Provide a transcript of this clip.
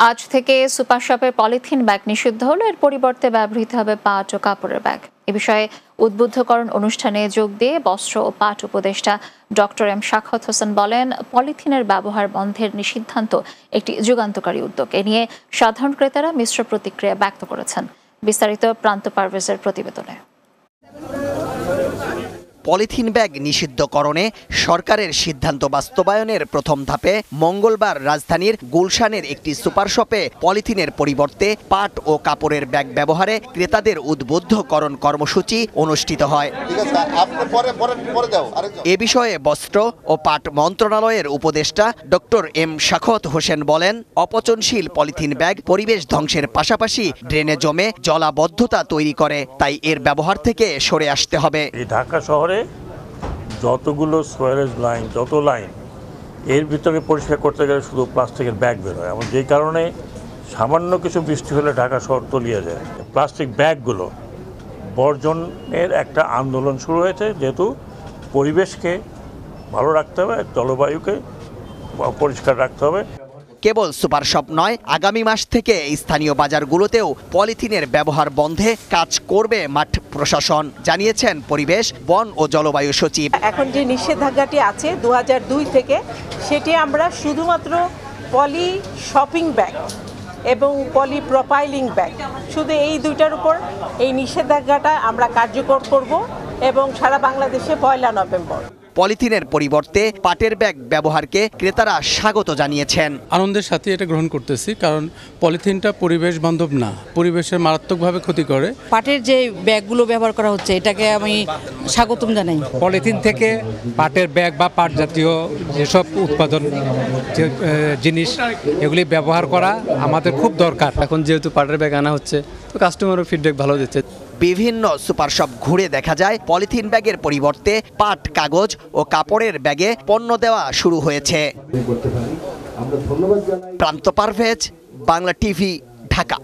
আজ থেকে সুপার শপের পলিথিন ব্যাগ নিষিদ্ধ হলো। এর পরিবর্তে ব্যবহৃত হবে পাট ও কাপড়ের ব্যাগ। এ বিষয়ে উদ্বুদ্ধকরণ অনুষ্ঠানে যোগ দিয়ে বস্ত্র ও পাট উপদেষ্টা ডক্টর এম সাখাওয়াত হোসেন বলেন, পলিথিনের ব্যবহার বন্ধের সিদ্ধান্ত একটি যুগান্তকারী উদ্যোগ। এ নিয়ে সাধারণ ক্রেতারা মিশ্র প্রতিক্রিয়া ব্যক্ত করেছেন। বিস্তারিত প্রান্ত পারভেজের প্রতিবেদনে। পলিথিন ব্যাগ নিষিদ্ধকরণে সরকারের সিদ্ধান্ত বাস্তবায়নের প্রথম ধাপে মঙ্গলবার রাজধানীর গুলশানের একটি সুপার শপে পলিথিনের পরিবর্তে পাট ও কাপড়ের ব্যাগ ব্যবহারে ক্রেতাদের উদ্বুদ্ধকরণ কর্মসূচি অনুষ্ঠিত হয়। এ বিষয়ে বস্ত্র ও পাট মন্ত্রণালয়ের উপদেষ্টা ডক্টর এম সাখাওয়াত হোসেন বলেন, অপচনশীল পলিথিন ব্যাগ পরিবেশ ধ্বংসের পাশাপাশি ড্রেনে জমে জলাবদ্ধতা তৈরি করে, তাই এর ব্যবহার থেকে সরে আসতে হবে। ঢাকা শহরে যতগুলো সোয়ারেজ লাইন, যত লাইন, এর ভিতরে পরিষ্কার করতে গেলে শুধু প্লাস্টিকের ব্যাগ বের হয়। এবং যে কারণে সামান্য কিছু বৃষ্টি হলে ঢাকা শহর তলিয়ে যায়। প্লাস্টিক ব্যাগগুলো বর্জনের একটা আন্দোলন শুরু হয়েছে, যেহেতু পরিবেশকে ভালো রাখতে হবে, জলবায়ুকে পরিষ্কার রাখতে হবে। কেবল সুপার শপ নয়, আগামী মাস থেকে স্থানীয় বাজারগুলোতেও পলিথিনের ব্যবহার বন্ধে কাজ করবে মাঠ প্রশাসন, জানিয়েছেন পরিবেশ, বন ও জলবায়ু সচিব। এখন যে নিষেধাজ্ঞাটি আছে 2002 থেকে, সেটি আমরা শুধুমাত্র পলি শপিং ব্যাগ এবং পলি প্রোপাইলিং ব্যাগ, শুধু এই দুইটার উপর এই নিষেধাজ্ঞাটা আমরা কার্যকর করব এবং সারা বাংলাদেশে 1 নভেম্বর। পলিথিনের পরিবর্তে পাটের ব্যাগ ব্যবহারকে ক্রেতারা স্বাগত জানিয়েছেন। আনন্দের সাথে এটা গ্রহণ করতেছি, কারণ পলিথিনটা পরিবেশ বান্ধব না, পরিবেশের মারাত্মকভাবে ক্ষতি করে। পাটের যে ব্যাগগুলো ব্যবহার করা হচ্ছে, এটাকে আমি স্বাগতম জানাই। পলিথিন থেকে পাটের ব্যাগ বা পাট জাতীয় যেসব উৎপাদন জিনিস, এগুলি ব্যবহার করা আমাদের খুব দরকার। এখন যেহেতু পাটের ব্যাগ আনা হচ্ছে, তো কাস্টমারও ফিডব্যাক ভালো দিচ্ছে। বিভিন্ন সুপার শপ ঘুরে দেখা যায় পলিথিন ব্যাগের পরিবর্তে পাট, কাগজ ও কাপড়ের ব্যাগে পণ্য দেওয়া শুরু হয়েছে। প্রান্ত পারভেজ, বাংলা টিভি, ঢাকা।